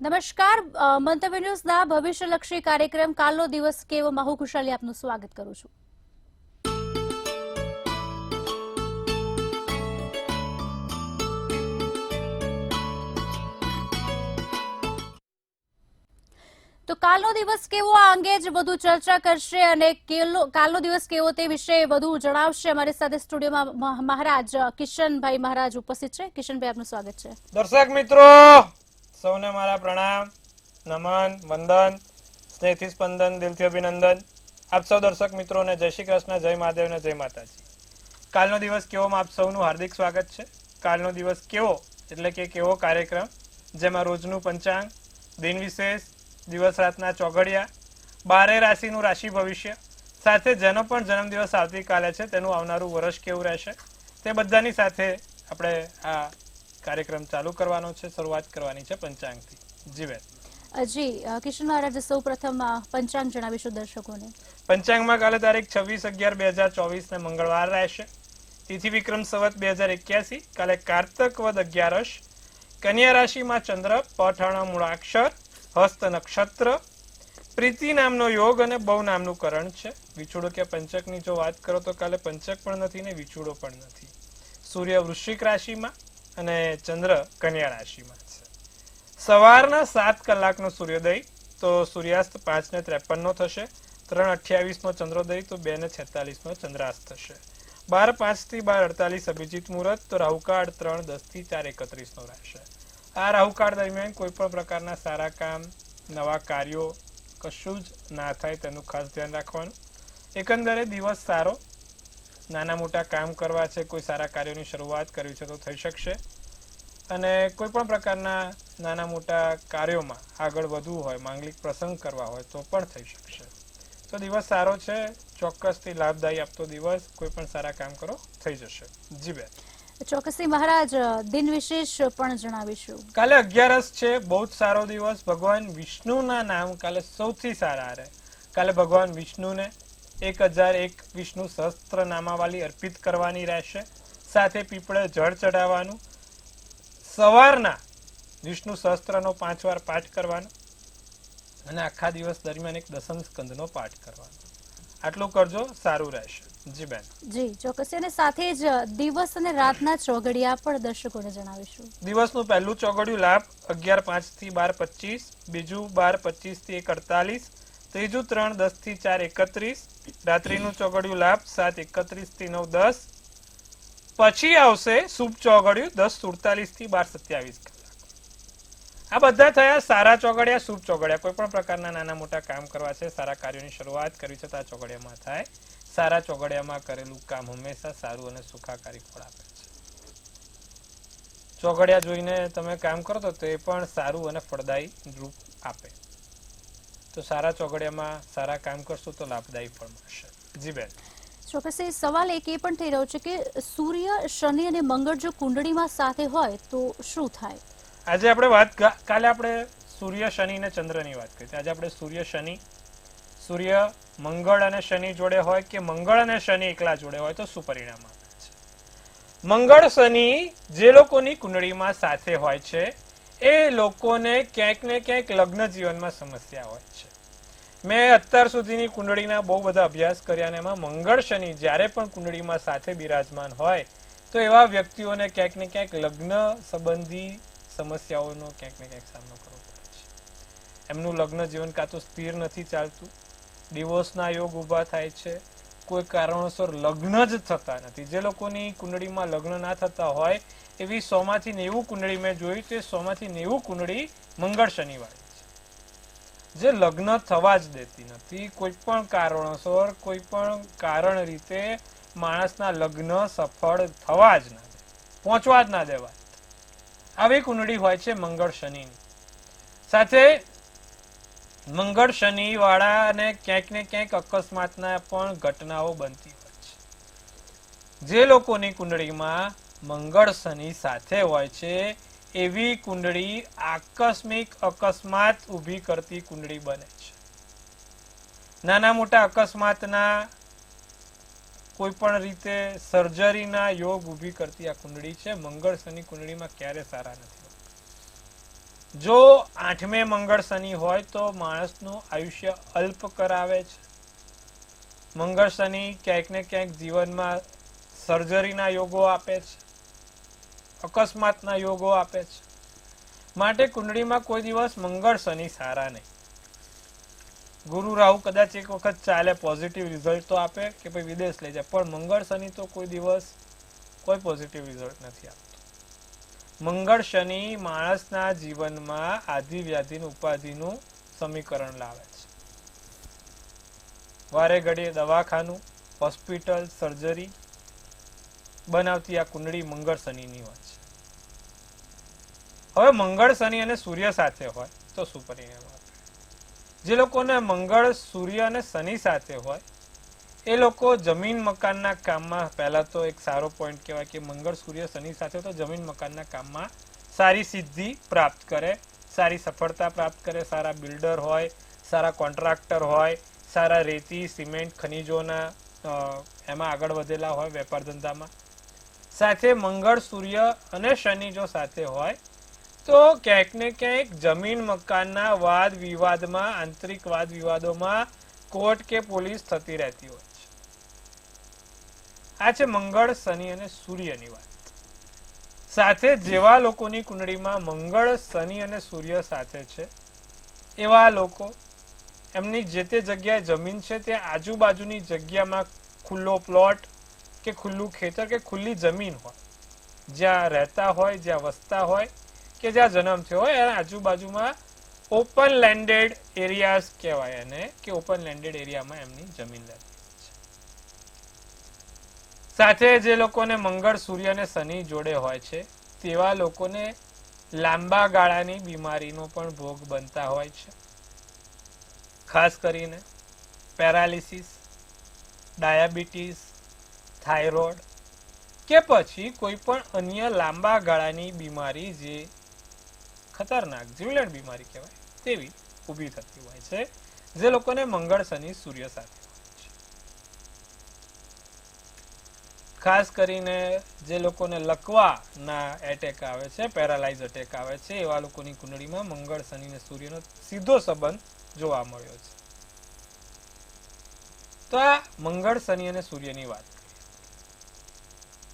નમસ્કાર મંતવ્ય ન્યૂઝના ભવિષ્યલક્ષી કાર્યક્રમ કાલનો દિવસ કેવો માં હું ખુશાલી આપનું સ્વાગત કરું છું। તો કાલનો દિવસ કેવો આ અંગે જ વધુ ચર્ચા કરશે અને કાલનો દિવસ કેવો તે વિશે વધુ જણાવશે। અમારી સાથે સ્ટુડિયોમાં મહારાજ કિશનભાઈ મહારાજ ઉપસ્થિત છે। કિશનભાઈ આપનું સ્વાગત છે। દર્શક મિત્રો સૌને મારા પ્રણામ, નમન, વંદન, સ્નેહથી સ્પંદન, દિલથી અભિનંદન। આપ સૌ દર્શક મિત્રોને જય શ્રી કૃષ્ણ, જય મહાદેવ ને જય માતાજી। કાલનો દિવસ કેવોમાં આપ સૌનું હાર્દિક સ્વાગત છે। કાલનો દિવસ કેવો એટલે કે કેવો કાર્યક્રમ જેમાં રોજનું પંચાંગ, દિન વિશેષ, દિવસ રાતના ચોઘડિયા, 12 રાશિનું રાશિ ભવિષ્ય સાથે જેનો પણ જન્મદિવસ આવતીકાલે છે તેનું આવનારું વર્ષ કેવું રહેશે તે બધાની સાથે આપણે આ કાર્યક્રમ ચાલુ કરવાનો છે। શરૂઆત કરવાની છે પંચાંગથી। જી બેન। જી કિશન મહારાજ સૌપ્રથમ પંચાંગ જણાવીશું દર્શકોને। પંચાંગમાં કાલે તારીખ 26/11/2024 ને મંગળવાર રહેશે। તિથિ વિક્રમ સંવત 2081, કાલે કારતક વદ 11, કન્યા રાશિમાં ચંદ્ર, પઠ મૂળાક્ષર, હસ્ત નક્ષત્ર, પ્રીતિ નામનો યોગ અને બહુ નામનું કરણ છે। વિછુડો કે પંચકની જો વાત કરો તો કાલે પંચક પણ નથી ને વિછુડો પણ નથી। સૂર્ય વૃશ્ચિક રાશિમાં અને ચંદ્ર કન્યા રાશિમાં છે। સવારના 7 કલાકનો સૂર્યોદય તો સૂર્યાસ્ત 5:53 થશે। 3:28 ચંદ્રોદય તો 2:46 ચંદ્રાસ્ત થશે। 12:05 થી 12:48 અભિજીત મુહૂર્ત તો રાહુકાળ 3:10 થી 4:31 રહેશે। આ રાહુકાળ દરમિયાન કોઈ પણ પ્રકારના સારા કામ, નવા કાર્યો કશું જ ના થાય તેનું ખાસ ધ્યાન રાખવાનું। એકંદરે દિવસ સારો, નાના મોટા કામ કરવા છે, કોઈ સારા કાર્યોની શરૂઆત કરવી છે તો થઈ શકશે અને કોઈ પણ પ્રકારના નાના મોટા કાર્યોમાં આગળ વધવું હોય, માંગલિક પ્રસંગ કરવા હોય તો પણ થઈ શકશે। તો દિવસ સારો છે, ચોક્કસથી લાભદાયી આપતો દિવસ, કોઈ પણ સારા કામ કરો થઈ જશે। જી બેન। ચોક્કસથી મહારાજ દિન વિશેષ પણ જણાવીશું। કાલે 11 છે, બહુ જ સારો દિવસ। ભગવાન વિષ્ણુના નામ કાલે સૌથી સારા રહે। કાલે ભગવાન વિષ્ણુને 1001 વિષ્ણુ સહસ્ત્ર નામાવલી અર્પિત કરવાની રહેશે। સાથે પીપળે જળ ચડાવવાનું, સવારના વિષ્ણુ સહસ્ત્રનો 5 વાર પાઠ કરવાનો અને આખા દિવસ દરમિયાન એક દસમ સ્કંદનો પાઠ કરવાનો। આટલું કરજો, સારું રહેશે। જી બેન। જી ચોક્કસ અને સાથે જ દિવસ અને રાતના ચોઘડિયા પણ દર્શકોને જણાવીશું। દિવસનું પહેલું ચોઘડિયું લાભ 11:05 થી 12:25, બીજું 12:25 થી 1:48, ત્રીજું 3:10 થી 4:31, રાત્રિનું ચોઘડિયું લાભ 7:31 થી 9:10, પછી આવશે શુભ ચોઘડિયું 10:47 થી 12:27 કલાક। આ બધા થયા સારા ચોઘડિયા, શુભ ચોઘડિયા। કોઈ પણ પ્રકારના નાના મોટા કામ કરવા છે, સારા કાર્યોની શરૂઆત કરવી છે તો આ ચોઘડિયામાં થાય। સારા ચોઘડિયામાં કરેલું કામ હંમેશા સારું અને સુખાકારી ફળ આપે છે। ચોઘડિયા જોઈને તમે કામ કરો તો તે પણ સારું અને ફળદાયી રૂપ આપે। તો સારા ચોઘડિયામાં સારા કામ કરશો તો લાભદાયી ફળ મળશે। જી બેન। ચોક્કસ સવાલ એક એ પણ થઈ રહ્યો છે કે સૂર્ય, શનિ અને મંગળ જો કુંડળીમાં સાથે હોય તો શું થાય? આજે આપણે કાલે આપણે સૂર્ય, શનિ અને ચંદ્રની વાત કરી। આજે આપણે સૂર્ય, શનિ, સૂર્ય મંગળ અને શનિ જોડે હોય કે મંગળ અને શનિ એકલા જોડે હોય તો શું પરિણામ આવે છે? મંગળ શનિ જે લોકોની કુંડળીમાં સાથે હોય છે એ લોકોને ક્યાંક ને ક્યાંક લગ્ન જીવનમાં સમસ્યા હોય છે। મેં અત્યાર સુધીની કુંડળીના બહુ બધા અભ્યાસ કર્યા અને એમાં મંગળ શનિ જ્યારે પણ કુંડળીમાં સાથે બિરાજમાન હોય તો એવા વ્યક્તિઓને ક્યાંક ને ક્યાંક લગ્ન સંબંધી સમસ્યાઓનો ક્યાંક ને ક્યાંક સામનો કરવો પડે છે। એમનું લગ્ન જીવન કાં તો સ્થિર નથી ચાલતું, ડિવોર્સના યોગ ઊભા થાય છે, કોઈ કારણોસર લગ્ન જ થતા નથી। જે લોકોની કુંડળીમાં લગ્ન ના થતા હોય એવી 100 માંથી 90 કુંડળી મેં જોઈ તે 100 માંથી 90 કુંડળી મંગળ શનિવાળી છે જે લગ્ન થવા જ દેતી નથી। કોઈ પણ કારણોસર, કોઈ પણ કારણ રીતે માણસના લગ્ન સફળ થવા જ ના દે, પહોંચવા જ ના દેવાય, આવી કુંડળી હોય છે મંગળ શનિની। સાથે મંગળ શનિ વાળા અને ક્યાંક ને ક્યાંક અકસ્માતના પણ ઘટનાઓ બનતી હોય છે। જે લોકોની કુંડળીમાં મંગળ શનિ સાથે હોય છે એવી કુંડળી આકસ્મિક અકસ્માત ઊભી કરતી કુંડળી બને છે। નાના મોટા અકસ્માતના કોઈ પણ રીતે સર્જરીના યોગ ઊભી કરતી આ કુંડળી છે। મંગળ શનિ કુંડળીમાં ક્યારે સારા નથી હોતા। જો 8મે મંગળ શનિ હોય તો માણસનું આયુષ્ય અલ્પ કરાવે છે. મંગળ શનિ ક્યાંક ને ક્યાંક જીવનમાં સર્જરીના યોગો આપે છે, અકસ્માતના યોગો આપે છે. માટે કુંડળીમાં કોઈ દિવસ મંગળ શનિ સારા નહીં. ગુરુ રાહુ કદાચ એક વખત ચાલે, પોઝિટિવ રિઝલ્ટ તો આપે કે ભાઈ વિદેશ લઈ જાય, પણ મંગળ શનિ તો કોઈ દિવસ કોઈ પોઝિટિવ રિઝલ્ટ નથી આપતું. મંગળ શનિ માણસના જીવનમાં આધિ વ્યાધિનું ઉપાધિનું સમીકરણ લાવે છે. વારે ઘડીએ દવાખાનું, હોસ્પિટલ, સર્જરી બનાવતી આ કુંડળી મંગળ શનિની હોય છે. હવે મંગળ શનિ અને સૂર્ય સાથે હોય તો શું પરિણામ આપે? જે લોકોને મંગળ, સૂર્ય અને શનિ સાથે હોય એ લોકો જમીન મકાનના કામમાં, પહેલા તો એક સારો પોઈન્ટ કહેવાય કે મંગળ, સૂર્ય, શનિ સાથે તો જમીન મકાનના કામમાં સારી સિદ્ધિ પ્રાપ્ત કરે, સારી સફળતા પ્રાપ્ત કરે. સારા બિલ્ડર હોય, સારા કોન્ટ્રાક્ટર હોય, સારા રેતી, સિમેન્ટ, ખનીજોના એમાં આગળ વધેલા હોય વેપાર ધંધામાં. સાથે મંગળ, સૂર્ય અને શનિ જો સાથે હોય તો ક્યાંક ને ક્યાંક જમીન મકાનના વાદ વિવાદમાં, આંતરિક વાદ વિવાદોમાં કોર્ટ કે પોલીસ થતી રહેતી હોય છે. આ છે મંગળ, શનિ અને સૂર્યની વાત. સાથે જેવા લોકોની કુંડળીમાં મંગળ, શનિ અને સૂર્ય સાથે છે એવા લોકો, એમની જે તે જગ્યાએ જમીન છે તે આજુબાજુની જગ્યામાં ખુલ્લો પ્લોટ કે ખુલ્લું ખેતર કે ખુલ્લી જમીન હોય, જ્યાં રહેતા હોય, જ્યાં વસતા હોય કે જ્યાં જન્મ થયો હોય એના આજુબાજુમાં ઓપન લેન્ડેડ એરિયાઝ કહેવાય એને, કે ઓપન લેન્ડેડ એરિયામાં એમની જમીન રહેતી છે. સાથે જે લોકોને મંગળ, સૂર્ય અને શનિ જોડે હોય છે તેવા લોકોને લાંબા ગાળાની બીમારીનો પણ ભોગ બનતા હોય છે. ખાસ કરીને પેરાલિસિસ, ડાયાબિટીસ, થાઇરોઇડ કે પછી કોઈ પણ અન્ય લાંબા ગાળાની બીમારી જે ખતરનાક જીવલેણ બીમારી કહેવાય તેવી ઊભી થતી હોય છે જે લોકોને મંગળ, શનિ, સૂર્ય સાથે હોય છે. ખાસ કરીને જે લોકોને લકવાના એટેક આવે છે, પેરાલાઇઝ એટેક આવે છે, એવા લોકોની કુંડળીમાં મંગળ, શનિ અને સૂર્યનો સીધો સંબંધ જોવા મળ્યો છે. તો આ મંગળ, શનિ અને સૂર્યની વાત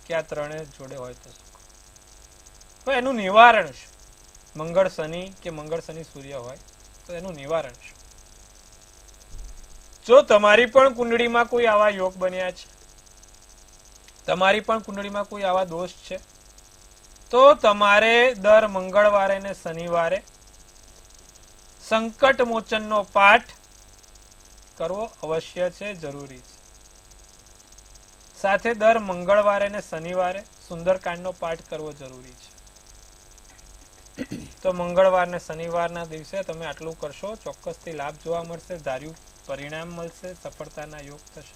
કે આ ત્રણે જોડે હોય તો શું? તો એનું નિવારણ શું? મંગળ, શનિ કે મંગળ, શનિ, સૂર્ય હોય તો એનું નિવારણ શું? જો તમારી પણ કુંડળીમાં કોઈ આવા યોગ બન્યા છે, તમારી પણ કુંડળીમાં કોઈ આવા દોષ છે, તો તમારે દર મંગળવારે ને શનિવારે સંકટ મોચનનો પાઠ કરવો અવશ્ય છે, જરૂરી છે. સાથે દર મંગળવારે ને શનિવારે સુંદરકાંડનો પાઠ કરવો જરૂરી છે. તો મંગળવાર ને શનિવારના દિવસે તમે આટલું કરશો, ચોક્કસથી લાભ જોવા મળશે, ધાર્યું પરિણામ મળશે, સફળતાના યોગ થશે.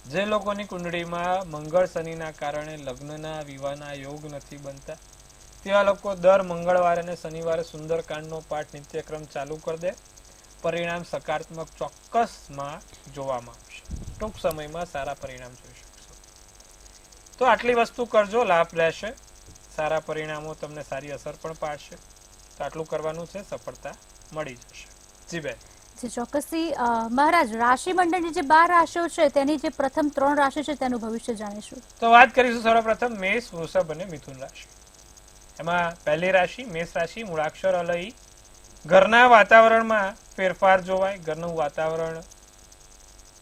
જે લોકોની કુંડળીમાં મંગળ, શનિના કારણે લગ્નના, વિવાહના યોગ નથી બનતા તેવા લોકો દર મંગળવારે અને શનિવારે સુંદરકાંડનો પાઠ નિત્યક્રમ ચાલુ કરી દે, પરિણામ સકારાત્મક ચોક્કસમાં જોવામાં આવશે. ટૂંક સમયમાં સારા પરિણામ જોઈ શકશો. તો આટલી વસ્તુ કરજો, લાભ રહેશે, સારા પરિણામો તમને સારી અસર પણ પાડશે. તો આટલું કરવાનું છે, સફળતા મળી જશે. જી બેન. જી ચોક્કસથી. મહારાજ, રાશિ મંડળની જે 12 રાશિઓ છે તેની જે પ્રથમ 3 રાશિ છે તેનું ભવિષ્ય જાણીશું. તો વાત કરીશું સર્વપ્રથમ મેષ, વૃષભ અને મિથુન રાશિ. એમાં પહેલી રાશિ મેષ રાશિ, મૂળાક્ષર અલઈ. ઘરના વાતાવરણમાં ફેરફાર જોવાય, ઘરનું વાતાવરણ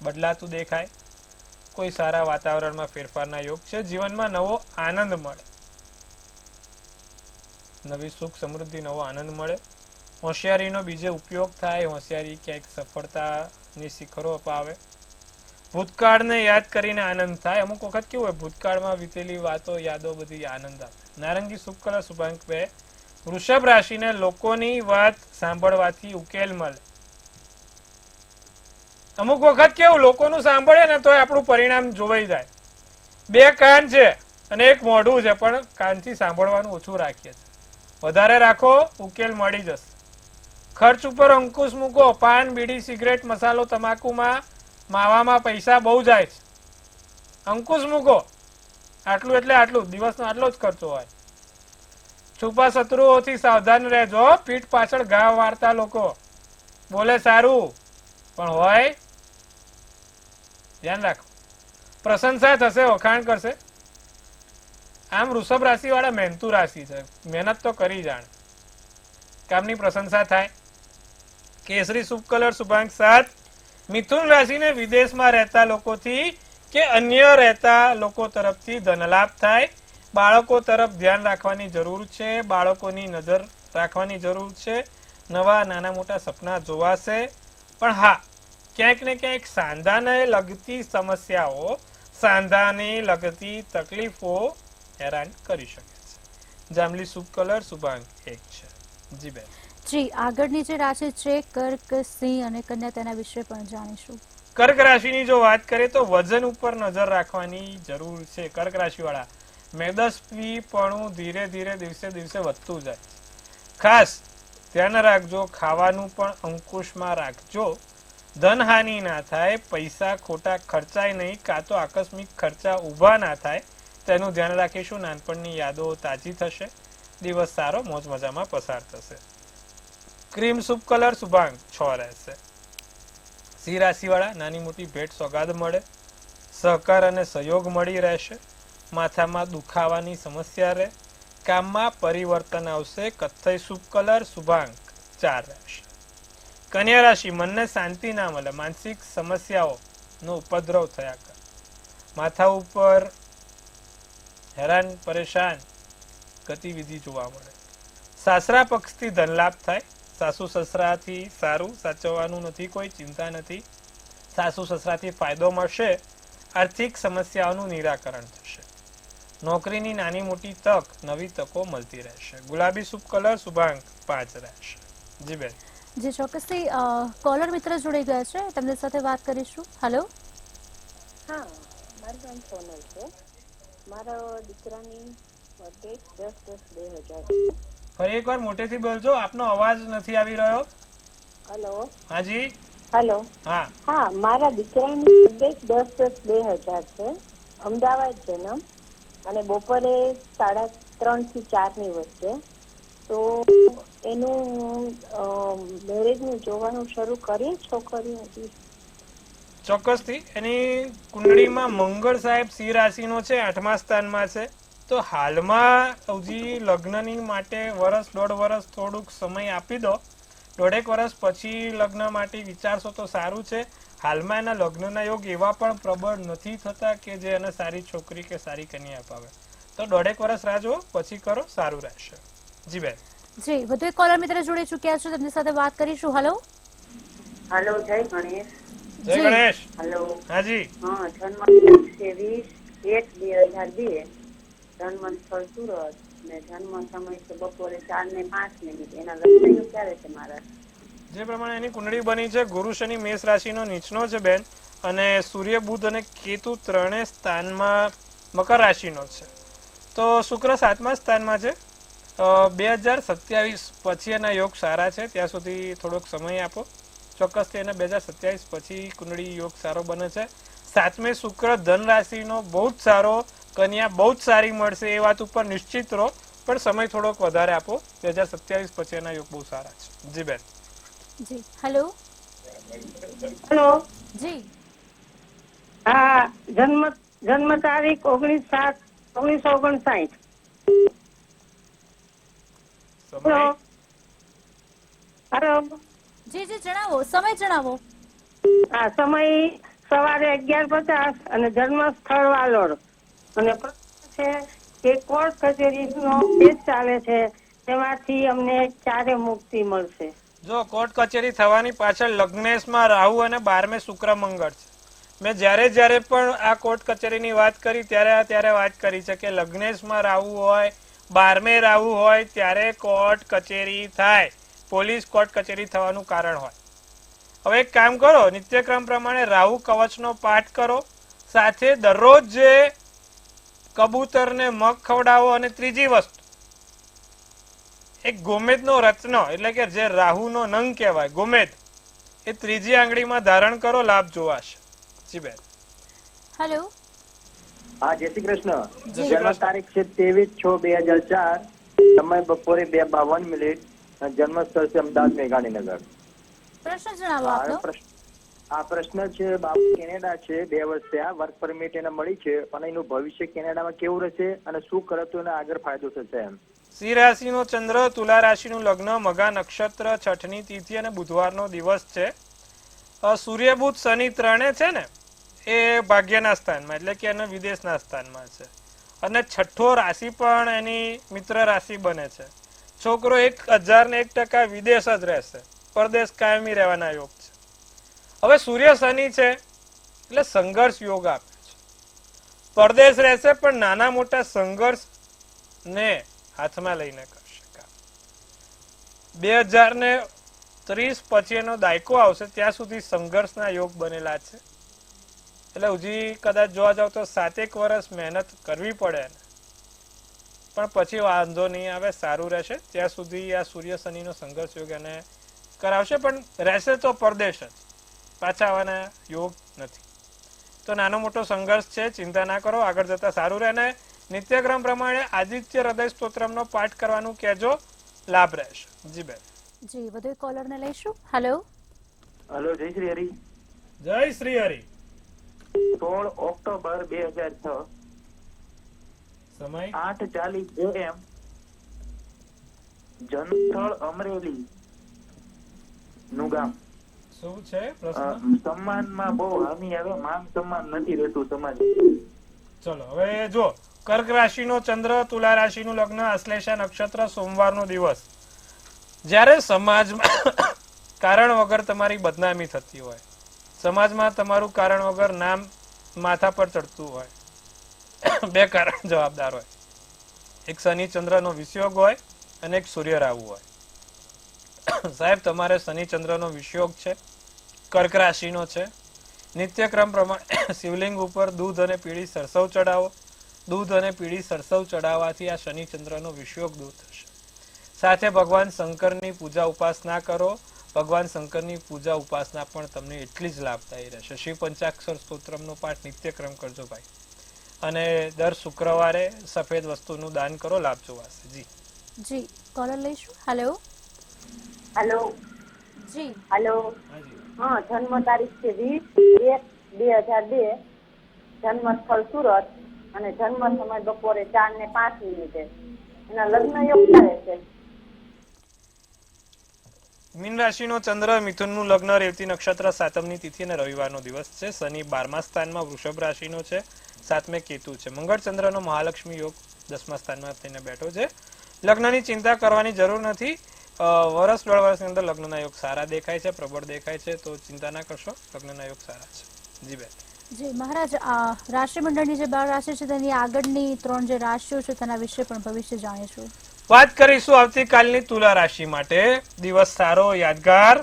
બદલાતું દેખાય. કોઈ સારા વાતાવરણમાં ફેરફારના યોગ છે. જીવનમાં નવો આનંદ મળે, નવી સુખ સમૃદ્ધિ, નવો આનંદ મળે. હોશિયારીનો બીજે ઉપયોગ થાય, હોશિયારી ક્યાંક સફળતાની શિખરો અપાવે. ભૂતકાળને યાદ કરીને આનંદ થાય. અમુક વખત કેવું હોય, ભૂતકાળમાં વીતેલી વાતો, યાદો બધી આનંદ આપે. નારંગી શુભ કલર શુભાંક 2. વૃષભ રાશિને લોકોની વાત સાંભળવાથી ઉકેલ મળે. અમુક વખત કેવું, લોકોનું સાંભળે ને તો આપણું પરિણામ જોવાઈ જાય. 2 કાન છે અને 1 મોઢું છે, પણ કાનથી સાંભળવાનું ઓછું રાખીએ છીએ. વધારે રાખો, ઉકેલ મળી જશે. ખર્ચ ઉપર અંકુશ મૂકો. પાન, બીડી, સિગરેટ, મસાલો, તમાકુમાં, માવામાં પૈસા બહુ જાય છે. અંકુશ મૂકો. આટલું એટલે આટલું, દિવસનો આટલો જ ખર્ચો હોય. છુપા શત્રુઓથી સાવધાન રહેજો. પીઠ પાછળ ઘા વાળતા લોકો બોલે સારું પણ હોય ધ્યાન રાખો. પ્રશંસા થશે, વખાણ કરશે. આમ વૃષભ રાશિ વાળા મહેનતુ રાશિ છે, મહેનત તો કરી જાણ, કામની પ્રશંસા થાય. કેસરી શુભ કલર શુભાંક 7. મિથુન રાશિને વિદેશમાં રહેતા લોકોથી કે અન્ય રહેતા લોકો તરફથી ધનલાભ થાય. બાળકો તરફ ધ્યાન રાખવાની જરૂર છે, બાળકોની નજર રાખવાની જરૂર છે. નવા નાના મોટા સપના જોવાશે. પણ હા, ક્યાંક ને ક્યાંક સાંધાને લગતી સમસ્યાઓ, સાંધાને લગતી તકલીફો હેરાન કરી શકે છે. જાંબલી શુભ કલર શુભાંક 1 છે. જી બેન. જી, આગળની જે રાશિ છે કર્ક, સિંહ અને કન્યા, તેના વિશે પણ જાણીશું. કર્ક રાશિની જો વાત કરીએ તો વજન ઉપર નજર રાખવાની જરૂર છે. કર્ક રાશિ વાળા મેદસ્વીપણું ધીરે ધીરે દિવસે દિવસે વધતું જાય. ખાસ ધ્યાન રાખજો, ખાવાનું પણ અંકુશમાં રાખજો. ધનહાનિ ના થાય, પૈસા ખોટા ખર્ચાય નહીં, કાં તો આકસ્મિક ખર્ચા ઊભા ના થાય, તેનું ધ્યાન રાખીશું. નાનપણની યાદો તાજી થશે. દિવસ સારો મોજ મજામાં પસાર થશે. ક્રીમ શુભ કલર શુભાંક 6 રહેશે. સિંહ રાશિ વાળા નાની મોટી ભેટ સોગાદ મળે, સહકાર અને સહયોગ મળી રહેશે. માથામાં દુખાવાની સમસ્યા રહે, કામમાં પરિવર્તન આવશે. કથ્થઈ શુભ કલર શુભાંક 4 રહેશે. કન્યા રાશિ મનને શાંતિ ના મળે, માનસિક સમસ્યાઓનો ઉપદ્રવ થયા કરે, માથા ઉપર હેરાન પરેશાન ગતિવિધિ જોવા મળે. સાસરા પક્ષથી ધનલાભ થાય, સાસુ સસરાથી સારું, સાચવવાનું નથી, કોઈ ચિંતા નથી. સાસુ સસરાથી ફાયદો મળશે. આર્થિક સમસ્યાઓનું નિરાકરણ થશે. નોકરીની નાની મોટી તક, નવી તકો મળતી રહેશે. ગુલાબી શુભ કલર શુભાંક 5 રહેશે. જી બેન. જે ચોક્કસથી કોલર મિત્ર જોડાઈ ગયા છે, તેમની સાથે વાત કરીશું. હેલો. હા, મારું નામ સોનલ છે. મારા દીકરાની બર્થડે 10/10/2000. ફરી એકવાર મોટેથી બોલજો, આપનો અવાજ નથી આવી રહ્યો. હેલો. હાજી. હેલો. હા હા, મારા દીકરાની બર્થડે 10/10/2000 છે. અમદાવાદ જન્મ અને બપોરે 3:30 થી 4 ની વચ્ચે. તો એનું મેરેજનું જોવાનું શરૂ કરીએ છોકરીઓ. ચોક્કસથી એની કુંડળીમાં મંગળ સાહેબ સિંહ રાશિનો છે, 8મા સ્થાનમાં છે. તો હાલમાં હજી લગ્નની માટે વર્ષ 1.5 વર્ષ થોડુંક સમય આપી દો. 1.5 વર્ષ પછી લગ્ન માટે વિચારશો તો સારું છે. હાલમાં એના લગ્નના યોગ એવા પણ પ્રબળ નથી થતા કે જે એને સારી છોકરી કે સારી કન્યા અપાવે. તો 1.5 વર્ષ રાહ જુઓ, પછી કરો, સારું રહેશે. જી બેન. જી, વધુ એક કોલર મિત્ર જોડી ચૂક્યા છે, તેમની સાથે વાત કરીશું. હેલો. હેલો, જય ગણેશ. જય ગણેશ. હેલો. હાજી. હા, જન્મ 20/1/2002. જન્મ સ્થળ સુરત ને જન્મ સમય છે બપોરે 4:05. એના લગ્ન ક્યારે છે મારા? જે પ્રમાણે એની કુંડળી બની છે, ગુરુ શનિ મેષ રાશિનો નીચનો છે બેન, અને સૂર્ય બુધ અને કેતુ ત્રણેય સ્થાનમાં મકર રાશિનો છે. તો શુક્ર 7મા સ્થાનમાં છે. 2027 પછી એના યોગ સારા છે. ત્યાં સુધી થોડોક સમય આપો. ચોક્કસથી એને 2027 પછી કુંડળી યોગ સારો બને છે. 7મે શુક્ર ધન રાશિનો બહુ જ સારો, કન્યા બહુ જ સારી મળશે, એ વાત ઉપર નિશ્ચિત રહો. પણ સમય થોડોક વધારે આપો. 2027 પછી એના યોગ બહુ સારા છે. જી બેન. જી, હેલો. હેલો. જી. હા, જન્મ તારીખ 19/7/1959. સમય હેલો. જી જી, જણાવો, સમય જણાવો. હા, સમય સવારે 11:50 અને જન્મ સ્થળ વાલોડ. અને પ્રશ્ન છે કે કોર્ટ કચેરીનો કેસ ચાલે છે, તેમાંથી અમને ક્યારે મુક્તિ મળશે? જો કોર્ટ કચેરી થવાની પાછળ લગ્નેશમાં રાહુ અને 12મે શુક્ર મંગળ છે. મેં જ્યારે પણ આ કોર્ટ કચેરીની વાત કરી ત્યારે વાત કરી છે કે લગ્નેશમાં રાહુ હોય, 12મે રાહુ હોય ત્યારે કોર્ટ કચેરી થાય. પોલીસ કોર્ટ કચેરી થવાનું કારણ હોય. હવે એક કામ કરો, નિત્યક્રમ પ્રમાણે રાહુ કવચનો પાઠ કરો, સાથે દરરોજ જે કબૂતરને મગ ખવડાવો, અને ત્રીજી વસ્તુ એક ગોમેદનો રત્ન એટલે કે જે રાહુનો નંગ કહેવાય ગોમેદ, એ ત્રીજી આંગળીમાં ધારણ કરો, લાભ જોવાશે. જી બેન. હેલો. હા, જય શ્રી કૃષ્ણ. જી. જન્મ તારીખ છે 23/6/2004, સમય બપોરે 2:52, જન્મ સ્થળ છે અમદાવાદ મેઘાણીનગર. પ્રશ્ન જણાવો આ આપનો. પ્રશ્ન છે, બાબુ કેનેડા છે, 2 વર્ષ થયા, વર્ક પરમિટ એને મળી છે, પણ એનું ભવિષ્ય કેનેડામાં કેવું રહેશે અને શું કરે તો એને આગળ ફાયદો થશે એમ. સિંહ રાશિનો ચંદ્ર, તુલા રાશિનું લગ્ન, મઘા નક્ષત્ર, છઠની તિથિ અને બુધવારનો દિવસ છે. સૂર્ય બુધ શનિ ત્રણે છે ને એ ભાગ્યના સ્થાનમાં, એટલે કે એને વિદેશના સ્થાનમાં છે, અને છઠ્ઠો રાશિ પણ એની મિત્ર રાશિ બને છે. છોકરો 1001% વિદેશ જ રહેશે, પરદેશ કાયમી રહેવાના યોગ છે. હવે સૂર્ય શનિ છે એટલે સંઘર્ષ યોગ આપે છે. પરદેશ રહેશે પણ નાના મોટા સંઘર્ષ ને હાથમાં લઈને કરશે કામ. 2030 પછીનો દાયકો આવશે ત્યાં સુધી સંઘર્ષના યોગ બનેલા છે. એટલે હજી કદાચ જોવા જાવ તો 7 વર્ષ મહેનત કરવી પડે ને, પણ પછી વાંધો નહીં આવે, સારું રહેશે. ત્યાં સુધી આ સૂર્ય શનિનો સંઘર્ષ યોગ એને કરાવશે, પણ રહેશે તો પરદેશ જ, પાછા આવવાના યોગ નથી. તો નાનો મોટો સંઘર્ષ છે, ચિંતા ના કરો, આગળ જતા સારું રહે. અને નિત્યક્રમ પ્રમાણે આદિત્ય હૃદય સ્તોત્રમનો પાઠ કરવાનું કહેજો, લાભ રહેશે. જી બેન. જી, વધુ એક કોલરને લઈશું. હેલો. હેલો, જય શ્રી હરિ. જય શ્રી હરિ. 16 ઓક્ટોબર 2006, સમય 8:40 AM, જનસ્થળ અમરેલી નું ગામ. શું છે પ્રશ્ન? સન્માનમાં બહુ હાનિ આવે, માન સન્માન નથી રહેતું સમાજ. ચલો હવે જો, કર્ક રાશિનો ચંદ્ર, તુલા રાશિનું લગ્ન, આશ્લેષા નક્ષત્ર, સોમવારનો દિવસ. જ્યારે સમાજમાં કારણ વગર તમારી બદનામી થતી હોય, સમાજમાં તમારું કારણ વગર નામ માથા પર ચડતું હોય, 2 કારણ જવાબદાર હોય. એક શનિ ચંદ્રનો વિષયોગ હોય અને એક સૂર્ય રાહુ હોય. સાહેબ, તમારે શનિ ચંદ્રનો વિષયોગ છે, કર્ક રાશિનો છે. નિત્યક્રમ પ્રમાણે શિવલિંગ ઉપર દૂધ અને પીળી સરસવ ચડાવો. દૂધ અને પીળી સરસવ ચડાવવાથી આ શનિ ચંદ્રનો વિષયોગ દૂર થશે. સાથે ભગવાન શંકરની પૂજા ઉપાસના કરો. ભગવાન શંકરની પૂજા ઉપાસના પણ તમને એટલી જ લાભદાયી રહેશે. શિવ પંચાક્ષર સ્તોત્રમનો પાઠ નિત્યક્રમ કરજો ભાઈ, અને દર શુક્રવારે સફેદ વસ્તુનું દાન કરો, લાભ જોવાશે. જી. જી, કોલર લઈશું. હેલો. હેલો. જી. હેલો. હાજી. હા, જન્મ તારીખ છે 20/1/2002, જન્મ સ્થળ સુરત, અને જન્મ સમય બપોરે 4:05. એના લગ્ન યોગ થાય છે. મીન રાશિનો ચંદ્ર, મિથુનનું લગ્ન, રેવતી નક્ષત્ર, 7મની તિથિ અને રવિવારનો દિવસ છે. શનિ 12મા સ્થાનમાં વૃષભ રાશિનો છે, 7મે કેતુ છે. મંગળ ચંદ્રનો મહાલક્ષ્મી યોગ 10મા સ્થાનમાં થઈને બેઠો છે. લગ્નની ચિંતા કરવાની જરૂર નથી. વર્ષ 1.5 વર્ષની અંદર લગ્નના યોગ સારા દેખાય છે, પ્રબળ દેખાય છે, તો ચિંતા ના કરશો, લગ્નના યોગ સારા છે. જી બેન. જી મહારાજ, આ રાશિ મંડળની જે 12 રાશિ છે તેની આગળની 3 જે રાશિઓ છે તેના વિશે પણ ભવિષ્ય જાણીશું. વાત કરીશું આવતીકાલની તુલા રાશિ માટે. દિવસ સારો, યાદગાર,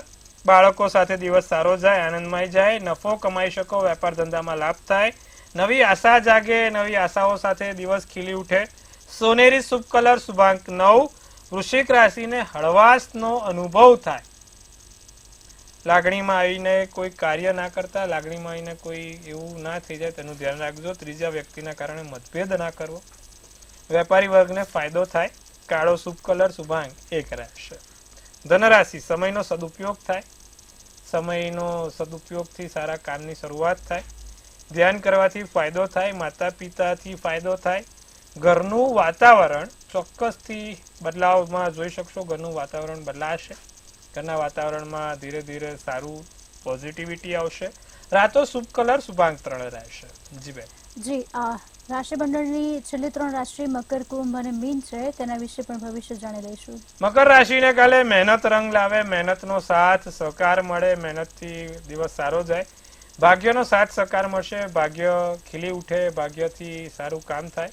બાળકો સાથે દિવસ સારો જાય, આનંદમય જાય, નફો કમાઈ શકો, વેપાર ધંધામાં લાભ થાય, નવી આશા જાગે, નવી આશાઓ સાથે દિવસ ખીલી ઉઠે. સોનેરી શુભ કલર શુભાંક 9. વૃશ્ચિક રાશિને હળવાશનો અનુભવ થાય. લાગણીમાં આવીને કોઈ કાર્ય ના કરતા, લાગણીમાં આવીને કોઈ એવું ના થઈ જાય તેનું ધ્યાન રાખજો. ત્રીજા વ્યક્તિના કારણે મતભેદ ના કરવો. વેપારી વર્ગને ફાયદો થાય. કાળો શુભ કલર શુભાંક 1 રહેશે. ધનરાશિ, સમયનો સદુપયોગ થાય. સમયનો સદુપયોગથી સારા કામની શરૂઆત થાય. ધ્યાન કરવાથી ફાયદો થાય. માતા પિતાથી ફાયદો થાય. ઘરનું વાતાવરણ ચોક્કસથી બદલાવમાં જોઈ શકશો. ઘરનું વાતાવરણ બદલાશે. ઘરના વાતાવરણમાં ધીરે ધીરે સારું પોઝિટિવિટી આવશે. રાતો શુભ કલર શુભાંક 3 રહેશે. જી બેન. જી, આ રાશિ મંડળની છેલ્લી 3 રાશિ મકર, કુંભ અને મીન છે તેના વિશે પણ ભવિષ્ય જાણી લઈશું. મકર રાશિને કાલે મહેનત રંગ લાવે, મહેનતનો સાથ સહકાર મળે, મહેનતથી દિવસ સારો જાય. ભાગ્યનો સાથ સહકાર મળશે, ભાગ્ય ખીલી ઉઠે, ભાગ્યથી સારું કામ થાય,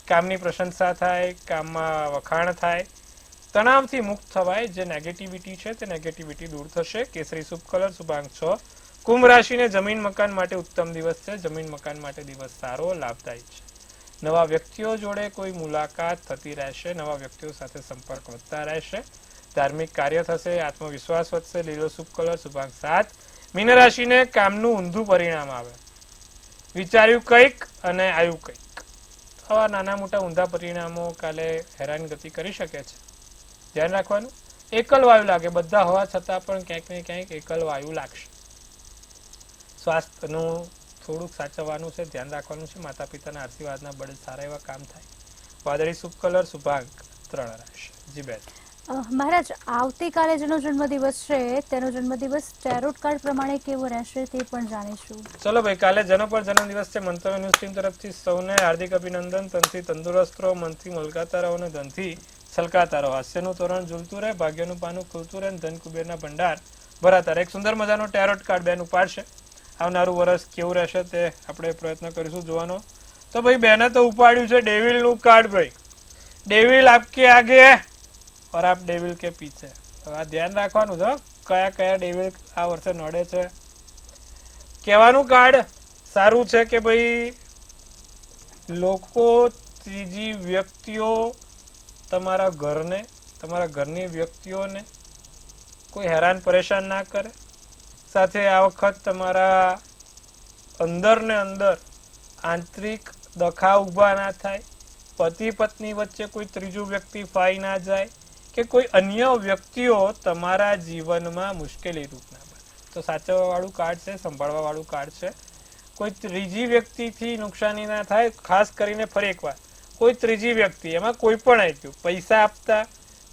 કામની પ્રશંસા થાય, કામમાં વખાણ થાય, તણાવથી મુક્ત થવાય. જે નેગેટિવિટી છે તે નેગેટિવિટી દૂર થશે. કેસરી શુભ કલર શુભાંક 6. કુંભ રાશિને જમીન મકાન માટે ઉત્તમ દિવસ છે. જમીન મકાન માટે દિવસ સારો, લાભદાયી છે. નવા વ્યક્તિઓ જોડે કોઈ મુલાકાત થતી રહેશે. નવા વ્યક્તિઓ સાથે સંપર્ક વધતા રહેશે. ધાર્મિક કાર્ય થશે, આત્મવિશ્વાસ વધશે. લીલો શુભ કલર શુભાંક 7. મીન રાશિને કામનું ઊંધું પરિણામ આવે. વિચાર્યું કંઈક અને આવ્યું કંઈક. આવા નાના મોટા ઊંધા પરિણામો કાલે હેરાનગતિ કરી શકે છે. ધ્યાન રાખવાનું. એકલ વાયુ લાગે, બધા હોવા છતાં પણ ક્યાંક ને ક્યાંક એકલ વાયુ લાગશે. સ્વાસ્થ્યનું થોડુંક સાચવવાનું છે, ધ્યાન રાખવાનું છે. માતા પિતાના આશીર્વાદના બળે સારા એવા કામ થાય. વાદળી શુભ કલર, શુભાંક 3 રાશિ. જી બેન. મહારાજ, આવતીકાલે જેનો જન્મદિવસ છે તેનો જન્મદિવસ ટેરોટ કાર્ડ પ્રમાણે કેવો રહેશે તે પણ જાણીશું. ચલો ભાઈ, કાલે જેનો પણ જન્મદિવસ છે, મંતવ્ય ન્યૂઝ ટીમ તરફથી સૌને હાર્દિક અભિનંદન. તનથી તંદુરસ્ત રહો, મનથી મલકાતા રહો અને ધનથી છલકાતા રહો. હાસ્યનું તોરણ ઝૂલતું રહે, ભાગ્યનું પાનું ખુલતું રહે, ધન કુબેરના ભંડાર ભરાતા રહે. એક સુંદર મજાનો ટેરોટ કાર્ડ બેન ઉપાડશે. આવનારું વર્ષ કેવું રહેશે તે આપણે પ્રયત્ન કરીશું જોવાનો. તો ભાઈ, બેને તો ઉપાડ્યું છે ડેવિલનું કાર્ડ. ભાઈ, ડેવિલ આપકે આગે और आप डेविल के पीछे. આ ધ્યાન રાખવાનું છે કયા કયા ડેવિલ આ વર્ષે નડે છે. કહેવાનું કાર્ડ સારું છે કે ભાઈ, લોકો, ત્રીજી વ્યક્તિઓ તમારા ઘરને, તમારા ઘરની વ્યક્તિઓને કોઈ હેરાન પરેશાન ના કરે. સાથે આ વખત તમારા અંદર ને અંદર આંતરિક દખા ઊભા ના થાય. પતિ પત્ની વચ્ચે કોઈ ત્રીજું વ્યક્તિ ફાઈ ના જાય કે કોઈ અન્ય વ્યક્તિઓ તમારા જીવનમાં મુશ્કેલી રૂપ ના બને. તો સાચવવા વાળું કાર્ડ છે, સંભાળવા વાળું કાર્ડ છે. કોઈ ત્રીજી વ્યક્તિથી નુકસાની ના થાય. ખાસ કરીને ફરી એકવાર, કોઈ ત્રીજી વ્યક્તિ, એમાં કોઈ પણ આવી ગયું, પૈસા આપતા,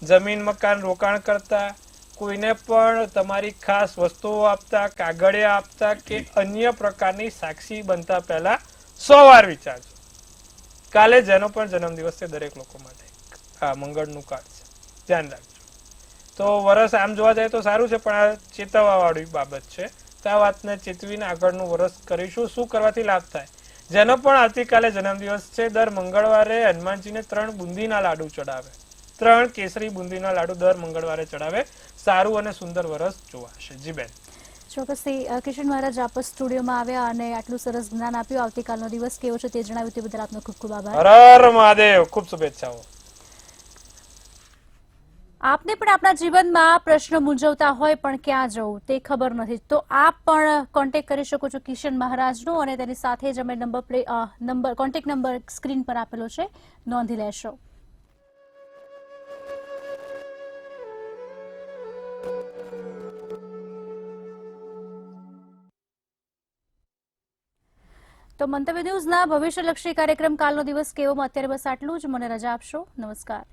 જમીન મકાન રોકાણ કરતા, કોઈને પણ તમારી ખાસ વસ્તુઓ આપતા, કાગળિયા આપતા કે અન્ય પ્રકારની સાક્ષી બનતા પહેલા 100 વાર વિચારજો. કાલે જેનો પણ જન્મદિવસ છે દરેક લોકો માટે આ મંગળનું કાર્ડ છે, ધ્યાન રાખજો. તો વરસ આમ જોવા જાય તો સારું છે, પણ આ ચેતવવા વાળી બાબત છે. તો આ વાતને ચેતવીને આગળનું વરસ કરીશું. શું કરવાથી લાભ થાય? જેનો પણ આવતીકાલે જન્મદિવસ છે, દર મંગળવારે હનુમાનજીને 3 બુંદીના લાડુ ચડાવે. 3 કેસરી બુંદીના લાડુ દર મંગળવારે ચડાવે. સારું અને સુંદર વરસ જોવાશે. જી બેન. ચોક્કસથી કિશન મહારાજ, આપ સ્ટુડિયોમાં આવ્યા અને આટલું સરસ જ્ઞાન આપ્યું. આવતીકાલનો દિવસ કેવો છે તે જણાવ્યું તે બદલ આપનો ખૂબ ખૂબ આભાર. હર હર મહાદેવ. ખૂબ શુભેચ્છાઓ. આપને પણ આપણા જીવનમાં પ્રશ્ન મૂંઝવતા હોય પણ ક્યાં જવું તે ખબર નથી, તો આપ પણ કોન્ટેક્ટ કરી શકો છો કિશન મહારાજનો, અને તેની સાથે જ અમે કોન્ટેક્ટ નંબર સ્ક્રીન પર આપેલો છે, નોંધી લેશો. તો મંતવ્ય ન્યૂઝના ભવિષ્યલક્ષી કાર્યક્રમ કાલનો દિવસ કેવોમાં અત્યારે બસ આટલું જ. મને રજા આપશો. નમસ્કાર.